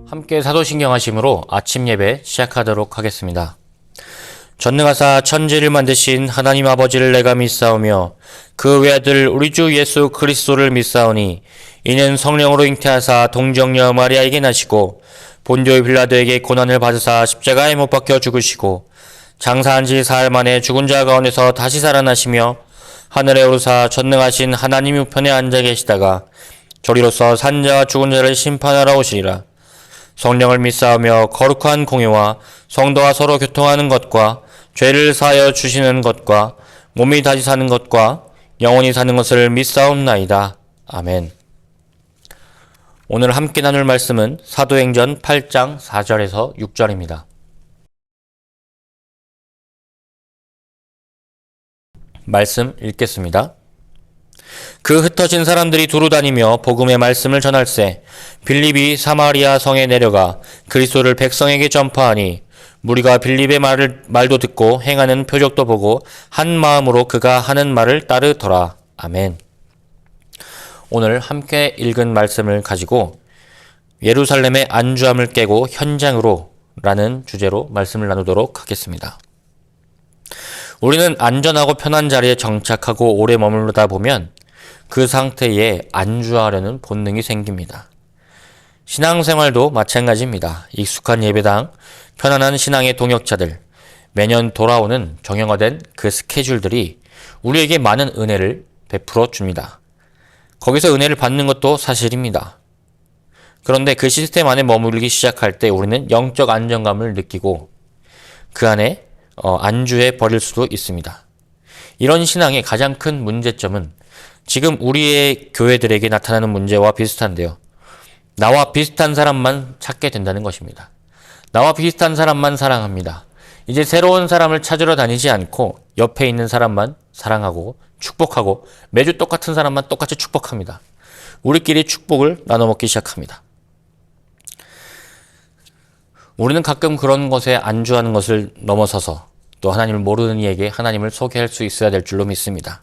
함께 사도신경 하심으로 아침 예배 시작하도록 하겠습니다. 전능하사 천지를 만드신 하나님 아버지를 내가 믿사오며 그 외아들 우리 주 예수 그리스도를 믿사오니 이는 성령으로 잉태하사 동정녀 마리아에게 나시고 본디오 빌라도에게 고난을 받으사 십자가에 못 박혀 죽으시고 장사한 지 사흘 만에 죽은 자 가운데서 다시 살아나시며 하늘에 오르사 전능하신 하나님 우편에 앉아 계시다가 저리로서 산 자와 죽은 자를 심판하러 오시리라. 성령을 믿사오며 거룩한 공예와 성도와 서로 교통하는 것과 죄를 사하여 주시는 것과 몸이 다시 사는 것과 영원히 사는 것을 믿사옵나이다. 아멘. 오늘 함께 나눌 말씀은 사도행전 8장 4절에서 6절입니다. 말씀 읽겠습니다. 그 흩어진 사람들이 두루 다니며 복음의 말씀을 전할세 빌립이 사마리아 성에 내려가 그리스도를 백성에게 전파하니 무리가 빌립의 말도 듣고 행하는 표적도 보고 한 마음으로 그가 하는 말을 따르더라. 아멘. 오늘 함께 읽은 말씀을 가지고 예루살렘의 안주함을 깨고 현장으로 라는 주제로 말씀을 나누도록 하겠습니다. 우리는 안전하고 편한 자리에 정착하고 오래 머무르다 보면 그 상태에 안주하려는 본능이 생깁니다. 신앙생활도 마찬가지입니다. 익숙한 예배당, 편안한 신앙의 동역자들, 매년 돌아오는 정형화된 그 스케줄들이 우리에게 많은 은혜를 베풀어 줍니다. 거기서 은혜를 받는 것도 사실입니다. 그런데 그 시스템 안에 머물기 시작할 때 우리는 영적 안정감을 느끼고 그 안에 안주해 버릴 수도 있습니다. 이런 신앙의 가장 큰 문제점은 지금 우리의 교회들에게 나타나는 문제와 비슷한데요. 나와 비슷한 사람만 찾게 된다는 것입니다. 나와 비슷한 사람만 사랑합니다. 이제 새로운 사람을 찾으러 다니지 않고 옆에 있는 사람만 사랑하고 축복하고 매주 똑같은 사람만 똑같이 축복합니다. 우리끼리 축복을 나눠 먹기 시작합니다. 우리는 가끔 그런 것에 안주하는 것을 넘어서서 또 하나님을 모르는 이에게 하나님을 소개할 수 있어야 될 줄로 믿습니다.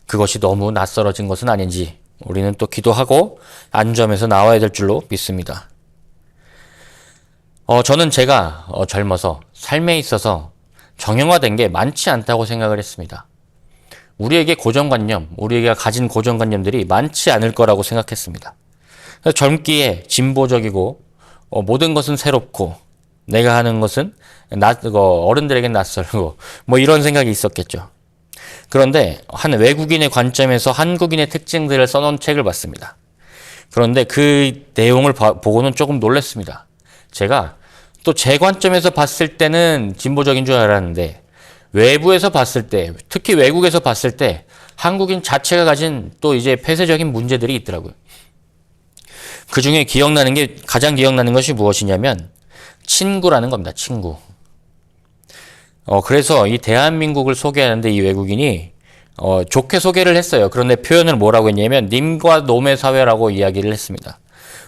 그것이 너무 낯설어진 것은 아닌지 우리는 또 기도하고 안주함에서 나와야 될 줄로 믿습니다. 저는 제가 젊어서 삶에 있어서 정형화된 게 많지 않다고 생각을 했습니다. 우리에게 고정관념, 우리가 가진 고정관념들이 많지 않을 거라고 생각했습니다. 그래서 젊기에 진보적이고 모든 것은 새롭고 내가 하는 것은 어른들에겐 낯설고 뭐 이런 생각이 있었겠죠. 그런데 한 외국인의 관점에서 한국인의 특징들을 써놓은 책을 봤습니다. 그런데 그 내용을 보고는 조금 놀랐습니다. 제가 또 제 관점에서 봤을 때는 진보적인 줄 알았는데 외부에서 봤을 때, 특히 외국에서 봤을 때 한국인 자체가 가진 또 이제 폐쇄적인 문제들이 있더라고요. 그 중에 가장 기억나는 것이 무엇이냐면 친구라는 겁니다. 친구. 그래서 이 대한민국을 소개하는데 이 외국인이 좋게 소개를 했어요. 그런데 표현을 뭐라고 했냐면 님과 놈의 사회라고 이야기를 했습니다.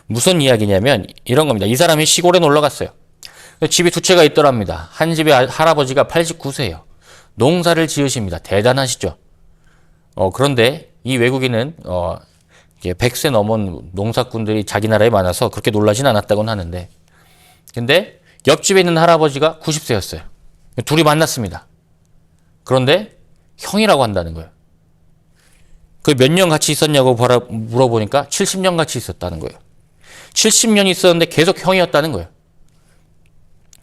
무슨 이야기냐면 이런 겁니다. 이 사람이 시골에 놀러 갔어요. 집이 두 채가 있더랍니다. 한 집에 할아버지가 89세예요. 농사를 지으십니다. 대단하시죠. 그런데 이 외국인은 100세 넘은 농사꾼들이 자기 나라에 많아서 그렇게 놀라진 않았다고는 하는데 근데 옆집에 있는 할아버지가 90세였어요. 둘이 만났습니다. 그런데 형이라고 한다는 거예요. 그 몇 년 같이 있었냐고 물어보니까 70년 같이 있었다는 거예요. 70년 있었는데 계속 형이었다는 거예요.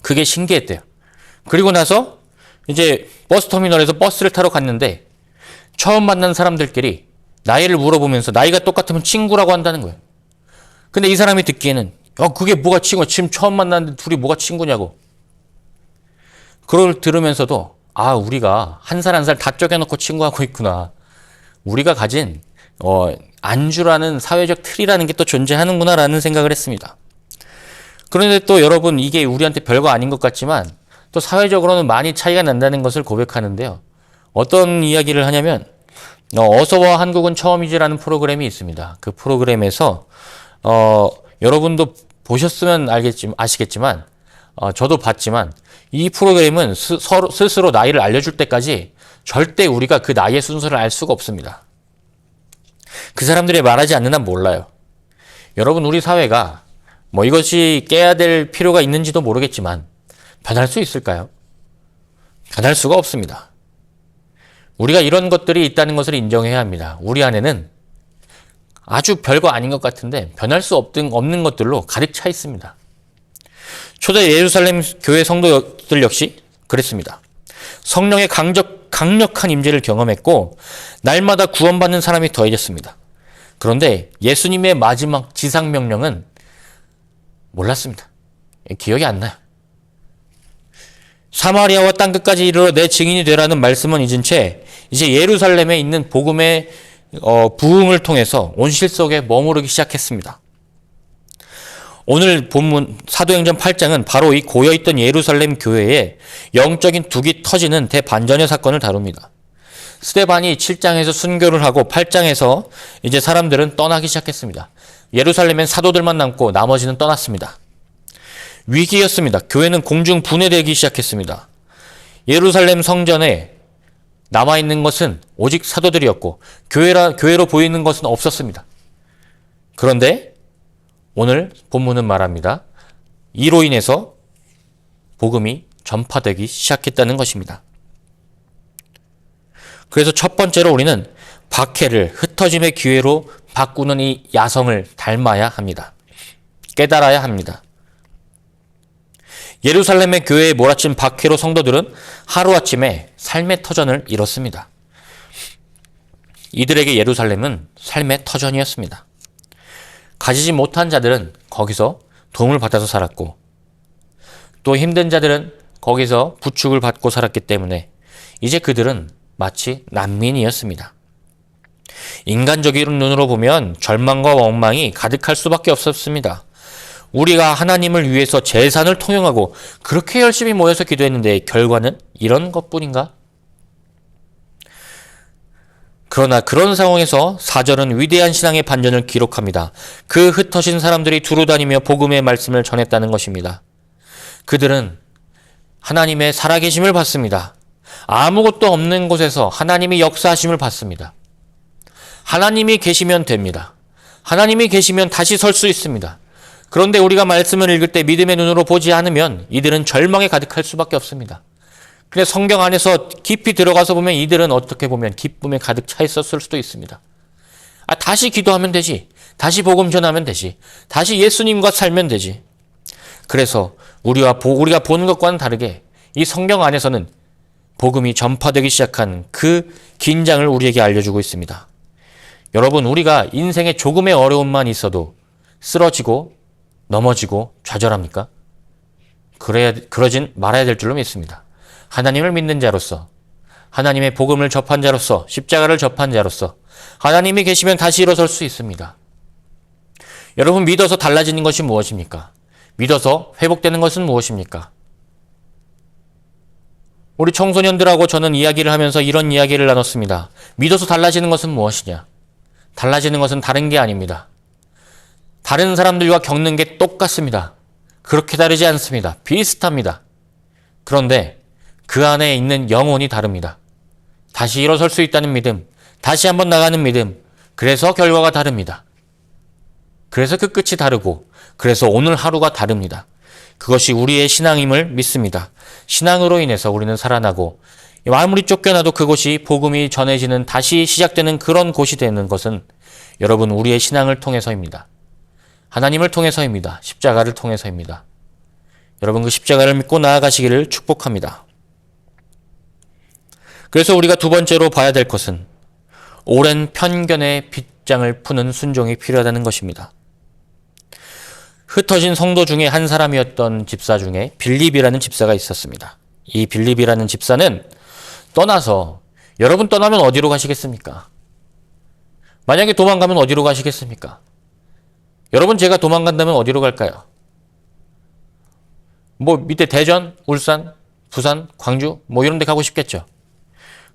그게 신기했대요. 그리고 나서 이제 버스터미널에서 버스를 타러 갔는데 처음 만난 사람들끼리 나이를 물어보면서 나이가 똑같으면 친구라고 한다는 거예요. 근데 이 사람이 듣기에는 그게 뭐가 친구야? 지금 처음 만났는데 둘이 뭐가 친구냐고. 그걸 들으면서도 우리가 한 살 한 살 다 쪼개놓고 친구하고 있구나. 우리가 가진 안주라는 사회적 틀이라는 게 또 존재하는구나라는 생각을 했습니다. 그런데 또 여러분 이게 우리한테 별거 아닌 것 같지만 또 사회적으로는 많이 차이가 난다는 것을 고백하는데요. 어떤 이야기를 하냐면 어서와 한국은 처음이지라는 프로그램이 있습니다. 그 프로그램에서 여러분도 보셨으면 아시겠지만 저도 봤지만 이 프로그램은 스스로 나이를 알려줄 때까지 절대 우리가 그 나이의 순서를 알 수가 없습니다. 그 사람들이 말하지 않는 한 몰라요. 여러분 우리 사회가 뭐 이것이 깨야 될 필요가 있는지도 모르겠지만 변할 수 있을까요? 변할 수가 없습니다. 우리가 이런 것들이 있다는 것을 인정해야 합니다. 우리 안에는 아주 별거 아닌 것 같은데 변할 수 없는 것들로 가득 차 있습니다. 초대 예루살렘 교회 성도들 역시 그랬습니다. 성령의 강력한 임재를 경험했고 날마다 구원받는 사람이 더해졌습니다. 그런데 예수님의 마지막 지상명령은 몰랐습니다. 기억이 안 나요. 사마리아와 땅끝까지 이르러 내 증인이 되라는 말씀은 잊은 채 이제 예루살렘에 있는 복음의 부흥을 통해서 온실 속에 머무르기 시작했습니다. 오늘 본문 사도행전 8장은 바로 이 고여있던 예루살렘 교회에 영적인 둑이 터지는 대반전의 사건을 다룹니다. 스데반이 7장에서 순교를 하고 8장에서 이제 사람들은 떠나기 시작했습니다. 예루살렘엔 사도들만 남고 나머지는 떠났습니다. 위기였습니다. 교회는 공중 분해되기 시작했습니다. 예루살렘 성전에 남아있는 것은 오직 사도들이었고 교회로 보이는 것은 없었습니다. 그런데 오늘 본문은 말합니다. 이로 인해서 복음이 전파되기 시작했다는 것입니다. 그래서 첫 번째로 우리는 박해를 흩어짐의 기회로 바꾸는 이 야성을 닮아야 합니다. 깨달아야 합니다. 예루살렘의 교회에 몰아친 박해로 성도들은 하루아침에 삶의 터전을 잃었습니다. 이들에게 예루살렘은 삶의 터전이었습니다. 가지지 못한 자들은 거기서 도움을 받아서 살았고 또 힘든 자들은 거기서 부축을 받고 살았기 때문에 이제 그들은 마치 난민이었습니다. 인간적인 눈으로 보면 절망과 원망이 가득할 수밖에 없었습니다. 우리가 하나님을 위해서 제산을 통용하고 그렇게 열심히 모여서 기도했는데 결과는 이런 것뿐인가? 그러나 그런 상황에서 4절은 위대한 신앙의 반전을 기록합니다. 그 흩어진 사람들이 두루 다니며 복음의 말씀을 전했다는 것입니다. 그들은 하나님의 살아계심을 받습니다. 아무것도 없는 곳에서 하나님이 역사하심을 받습니다. 하나님이 계시면 됩니다. 하나님이 계시면 다시 설 수 있습니다. 그런데 우리가 말씀을 읽을 때 믿음의 눈으로 보지 않으면 이들은 절망에 가득할 수밖에 없습니다. 근데 성경 안에서 깊이 들어가서 보면 이들은 어떻게 보면 기쁨에 가득 차 있었을 수도 있습니다. 다시 기도하면 되지. 다시 복음 전하면 되지. 다시 예수님과 살면 되지. 그래서 우리가 보는 것과는 다르게 이 성경 안에서는 복음이 전파되기 시작한 그 긴장을 우리에게 알려주고 있습니다. 여러분, 우리가 인생에 조금의 어려움만 있어도 쓰러지고 넘어지고 좌절합니까? 그러진 말아야 될 줄로 믿습니다. 하나님을 믿는 자로서, 하나님의 복음을 접한 자로서, 십자가를 접한 자로서 하나님이 계시면 다시 일어설 수 있습니다. 여러분, 믿어서 달라지는 것이 무엇입니까? 믿어서 회복되는 것은 무엇입니까? 우리 청소년들하고 저는 이야기를 하면서 이런 이야기를 나눴습니다. 믿어서 달라지는 것은 무엇이냐? 달라지는 것은 다른 게 아닙니다. 다른 사람들과 겪는 게 똑같습니다. 그렇게 다르지 않습니다. 비슷합니다. 그런데 그 안에 있는 영혼이 다릅니다. 다시 일어설 수 있다는 믿음, 다시 한번 나가는 믿음, 그래서 결과가 다릅니다. 그래서 그 끝이 다르고, 그래서 오늘 하루가 다릅니다. 그것이 우리의 신앙임을 믿습니다. 신앙으로 인해서 우리는 살아나고 아무리 쫓겨나도 그곳이 복음이 전해지는 다시 시작되는 그런 곳이 되는 것은 여러분 우리의 신앙을 통해서입니다. 하나님을 통해서입니다. 십자가를 통해서입니다. 여러분 그 십자가를 믿고 나아가시기를 축복합니다. 그래서 우리가 두 번째로 봐야 될 것은 오랜 편견의 빗장을 푸는 순종이 필요하다는 것입니다. 흩어진 성도 중에 한 사람이었던 집사 중에 빌립이라는 집사가 있었습니다. 이 빌립이라는 집사는 떠나서, 여러분 떠나면 어디로 가시겠습니까? 만약에 도망가면 어디로 가시겠습니까? 여러분 제가 도망간다면 어디로 갈까요? 밑에 대전, 울산, 부산, 광주 이런 데 가고 싶겠죠.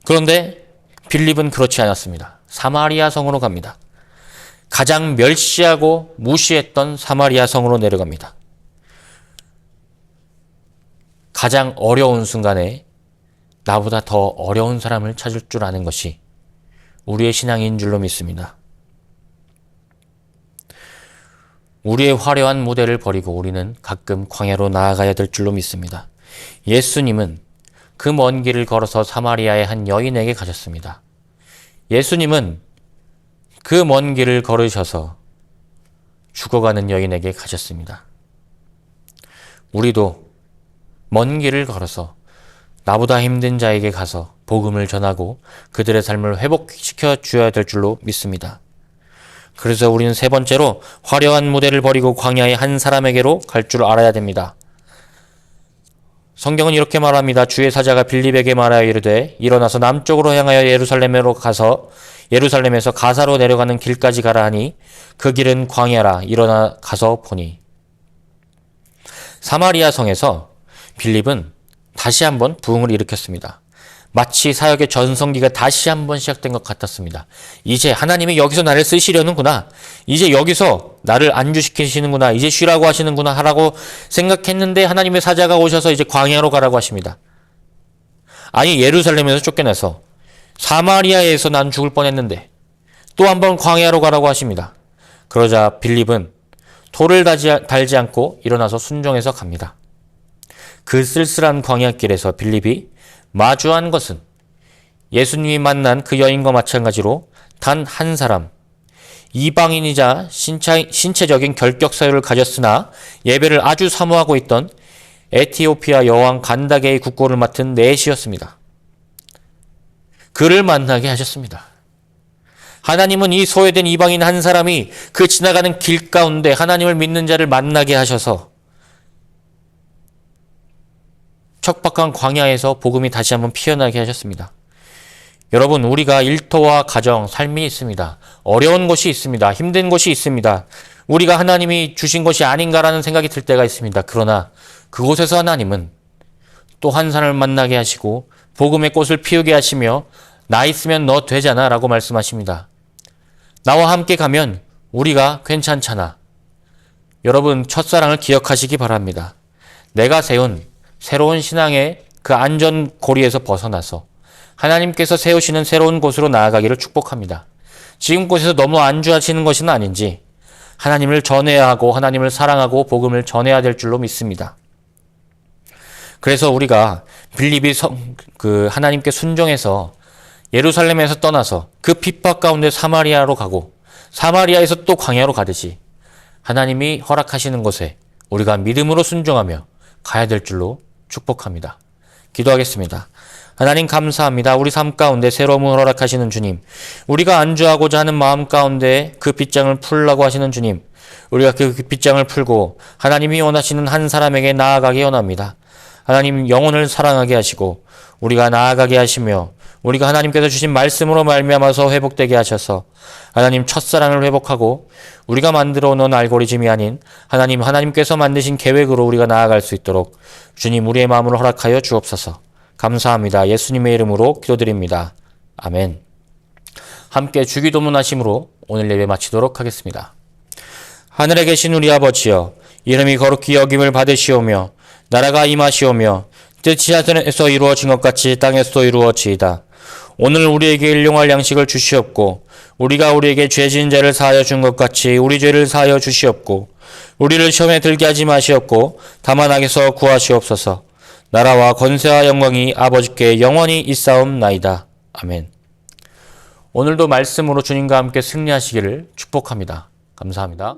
그런데 빌립은 그렇지 않았습니다. 사마리아 성으로 갑니다. 가장 멸시하고 무시했던 사마리아 성으로 내려갑니다. 가장 어려운 순간에 나보다 더 어려운 사람을 찾을 줄 아는 것이 우리의 신앙인 줄로 믿습니다. 우리의 화려한 무대를 버리고 우리는 가끔 광야로 나아가야 될 줄로 믿습니다. 예수님은 그 먼 길을 걸어서 사마리아의 한 여인에게 가셨습니다. 예수님은 그 먼 길을 걸으셔서 죽어가는 여인에게 가셨습니다. 우리도 먼 길을 걸어서 나보다 힘든 자에게 가서 복음을 전하고 그들의 삶을 회복시켜 주어야 될 줄로 믿습니다. 그래서 우리는 세 번째로 화려한 무대를 버리고 광야의 한 사람에게로 갈 줄 알아야 됩니다. 성경은 이렇게 말합니다. 주의 사자가 빌립에게 말하여 이르되 일어나서 남쪽으로 향하여 예루살렘으로 가서 예루살렘에서 가사로 내려가는 길까지 가라 하니 그 길은 광야라. 일어나 가서 보니. 사마리아 성에서 빌립은 다시 한번 부흥을 일으켰습니다. 마치 사역의 전성기가 다시 한번 시작된 것 같았습니다. 이제 하나님이 여기서 나를 쓰시려는구나. 이제 여기서 나를 안주시키시는구나. 이제 쉬라고 하시는구나 하라고 생각했는데 하나님의 사자가 오셔서 이제 광야로 가라고 하십니다. 아니 예루살렘에서 쫓겨나서 사마리아에서 난 죽을 뻔했는데 또 한번 광야로 가라고 하십니다. 그러자 빌립은 토를 달지 않고 일어나서 순종해서 갑니다. 그 쓸쓸한 광야길에서 빌립이 마주한 것은 예수님이 만난 그 여인과 마찬가지로 단 한 사람, 이방인이자 신체적인 결격 사유를 가졌으나 예배를 아주 사모하고 있던 에티오피아 여왕 간다게의 국고를 맡은 넷이었습니다. 그를 만나게 하셨습니다. 하나님은 이 소외된 이방인 한 사람이 그 지나가는 길 가운데 하나님을 믿는 자를 만나게 하셔서 척박한 광야에서 복음이 다시 한번 피어나게 하셨습니다. 여러분, 우리가 일터와 가정, 삶이 있습니다. 어려운 것이 있습니다. 힘든 것이 있습니다. 우리가 하나님이 주신 것이 아닌가라는 생각이 들 때가 있습니다. 그러나 그곳에서 하나님은 또 한 사람을 만나게 하시고 복음의 꽃을 피우게 하시며 나 있으면 너 되잖아 라고 말씀하십니다. 나와 함께 가면 우리가 괜찮잖아. 여러분, 첫사랑을 기억하시기 바랍니다. 내가 세운 새로운 신앙의 그 안전고리에서 벗어나서 하나님께서 세우시는 새로운 곳으로 나아가기를 축복합니다. 지금 곳에서 너무 안주하시는 것은 아닌지 하나님을 전해야 하고 하나님을 사랑하고 복음을 전해야 될 줄로 믿습니다. 그래서 우리가 빌립이 하나님께 순종해서 예루살렘에서 떠나서 그 핍박 가운데 사마리아로 가고 사마리아에서 또 광야로 가듯이 하나님이 허락하시는 곳에 우리가 믿음으로 순종하며 가야 될 줄로 축복합니다. 기도하겠습니다. 하나님 감사합니다. 우리 삶 가운데 새로움을 허락하시는 주님, 우리가 안주하고자 하는 마음 가운데 그 빗장을 풀라고 하시는 주님, 우리가 그 빗장을 풀고 하나님이 원하시는 한 사람에게 나아가게 원합니다. 하나님 영혼을 사랑하게 하시고 우리가 나아가게 하시며 우리가 하나님께서 주신 말씀으로 말미암아서 회복되게 하셔서 하나님 첫사랑을 회복하고 우리가 만들어 놓은 알고리즘이 아닌 하나님께서 만드신 계획으로 우리가 나아갈 수 있도록 주님 우리의 마음을 허락하여 주옵소서. 감사합니다. 예수님의 이름으로 기도드립니다. 아멘. 함께 주기도문 하심으로 오늘 예배 마치도록 하겠습니다. 하늘에 계신 우리 아버지여, 이름이 거룩히 여김을 받으시오며 나라가 임하시오며 뜻이 하늘에서 이루어진 것 같이 땅에서도 이루어지이다. 오늘 우리에게 일용할 양식을 주시옵고 우리가 우리에게 죄진 자를 사하여 준 것 같이 우리 죄를 사하여 주시옵고 우리를 시험에 들게 하지 마시옵고 다만 악에서 구하시옵소서. 나라와 권세와 영광이 아버지께 영원히 있사옵나이다. 아멘. 오늘도 말씀으로 주님과 함께 승리하시기를 축복합니다. 감사합니다.